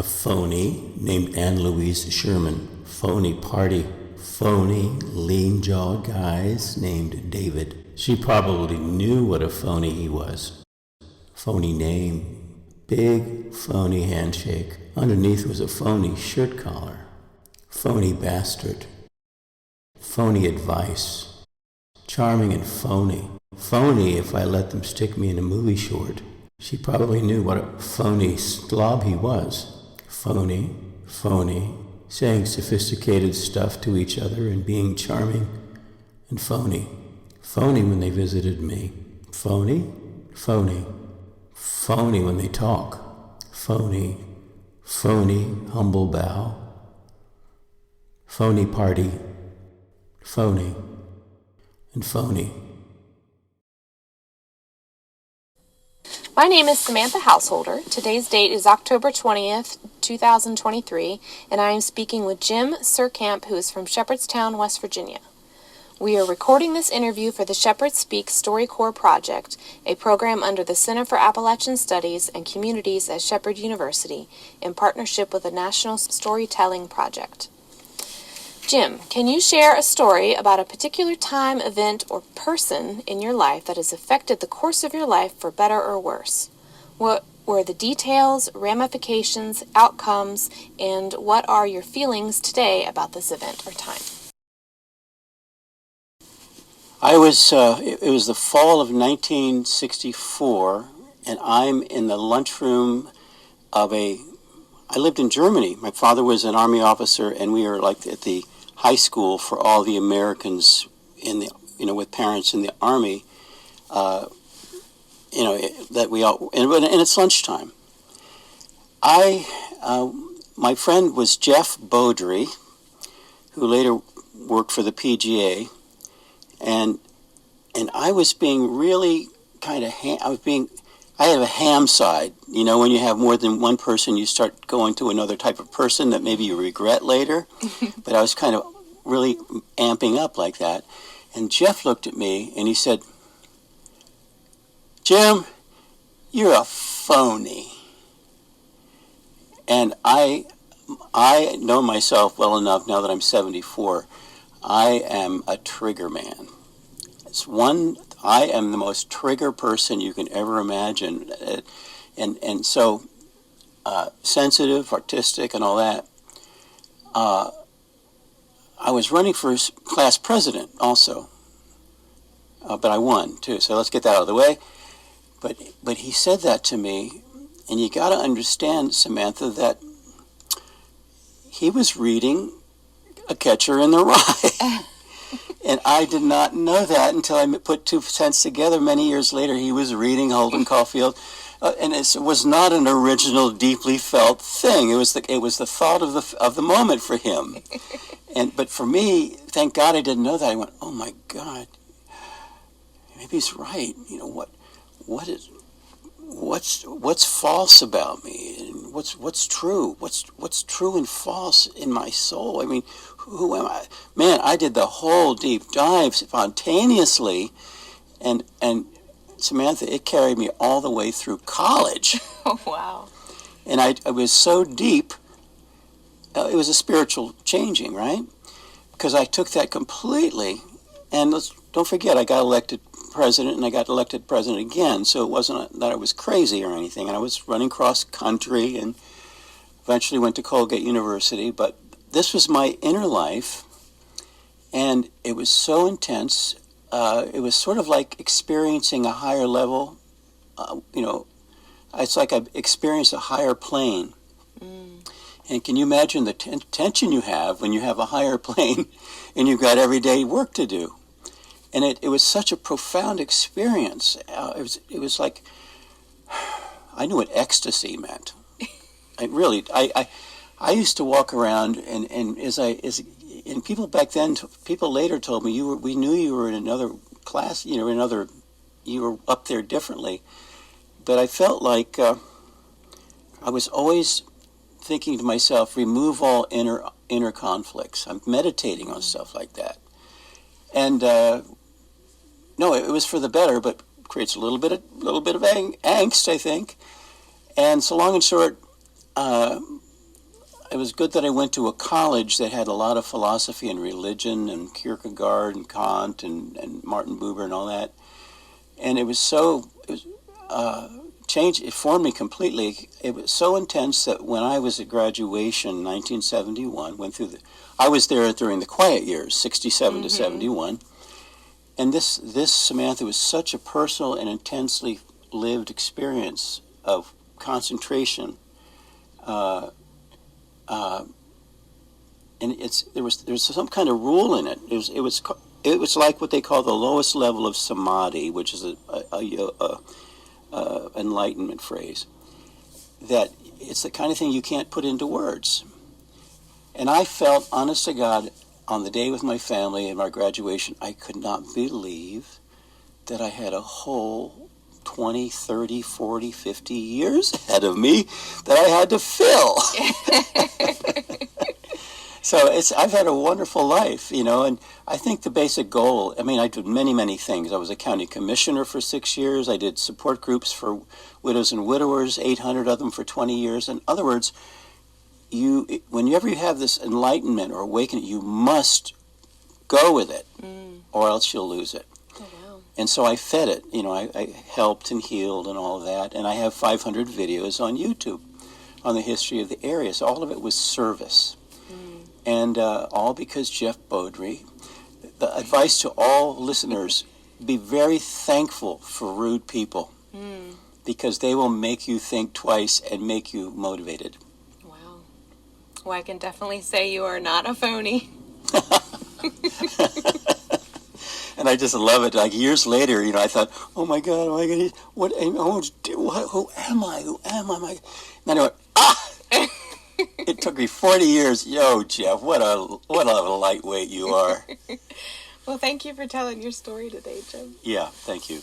A phony named Anne Louise Sherman. Phony party. Phony lean-jawed guys named David. She probably knew what a phony he was. Phony name. Big phony handshake. Underneath was a phony shirt collar. Phony bastard. Phony advice. Charming and phony. Phony if I let them stick me in a movie short. She probably knew what a phony slob he was. Phony, phony, saying sophisticated stuff to each other and being charming, and phony. Phony when they visited me. Phony, phony, phony when they talk. Phony, phony, humble bow. Phony party, phony, and phony. My name is Samantha Householder. Today's date is October 20th, 2023, and I am speaking with Jim Surkamp, who is from Shepherdstown, West Virginia. We are recording this interview for the Shepherd Speak StoryCorps project, a program under the Center for Appalachian Studies and Communities at Shepherd University in partnership with the National Storytelling Project. Jim, can you share a story about a particular time, event, or person in your life that has affected the course of your life for better or worse? What were the details, ramifications, outcomes, and what are your feelings today about this event or time? It was the fall of 1964, and I'm in the lunchroom of I lived in Germany. My father was an Army officer, and we were like at the high school for all the Americans with parents in the Army, that we all, and it's lunchtime. My friend was Jeff Beaudry, who later worked for the PGA, and I was being really kind of, I had a ham side. You know, when you have more than one person, you start going to another type of person that maybe you regret later. But I was kind of really amping up like that. And Jeff looked at me and he said, "Jim, you're a phony." And I know myself well enough now that I'm 74. I am a trigger man. I am the most trigger person you can ever imagine, and so sensitive, artistic, and all that. I was running for class president also, but I won too. So let's get that out of the way. But he said that to me, and you got to understand, Samantha, that he was reading A Catcher in the Rye. And I did not know that until I put two cents together. Many years later, he was reading Holden Caulfield, and it was not an original, deeply felt thing. It was the thought of the moment for him. But for me, thank God I didn't know that. I went, oh my God, maybe he's right. You know what's false about me, and what's true? What's true and false in my soul? I mean, who am I? Man, I did the whole deep dive spontaneously, and Samantha, it carried me all the way through college. Oh, wow. And I was so deep, it was a spiritual changing, right? Because I took that completely, and don't forget, I got elected president, and I got elected president again, so it wasn't that I was crazy or anything, and I was running cross country, and eventually went to Colgate University, but this was my inner life, and it was so intense. It was sort of like experiencing a higher level. It's like I experienced a higher plane. And can you imagine the tension you have when you have a higher plane and you've got everyday work to do? And it was such a profound experience. It was like, I knew what ecstasy meant. I used to walk around, and people back then, people later told me, we knew you were in another class, you were up there differently. But I felt like I was always thinking to myself, remove all inner conflicts. I'm meditating on stuff like that. And no, it was for the better, but creates a little bit of angst, I think. And so long and short, it was good that I went to a college that had a lot of philosophy and religion and Kierkegaard and Kant and Martin Buber and all that. And it was changed, it formed me completely. It was so intense that when I was at graduation in 1971, I was there during the quiet years, 67 to 71. And this Samantha was such a personal and intensely lived experience of concentration. And there's some kind of rule in it. It was like what they call the lowest level of samadhi, which is a enlightenment phrase. That it's the kind of thing you can't put into words. And I felt, honest to God, on the day with my family and my graduation, I could not believe that I had a whole 20, 30, 40, 50 years ahead of me that I had to fill. So I've had a wonderful life, and I think the basic goal, I did many, many things. I was a county commissioner for 6 years. I did support groups for widows and widowers, 800 of them for 20 years. In other words, whenever you have this enlightenment or awakening, you must go with it, or else you'll lose it. Oh, wow. And so I fed it. I helped and healed and all of that. And I have 500 videos on YouTube on the history of the area. So all of it was service. And all because Jeff Beaudry. The advice to all listeners, be very thankful for rude people, because they will make you think twice and make you motivated. Wow. Well, I can definitely say you are not a phony. And I just love it. Like years later, I thought, oh my God, who am I? Who am I? And I went, It took me 40 years. Yo, Jeff, what a lightweight you are. Well, thank you for telling your story today, Jim. Yeah, thank you.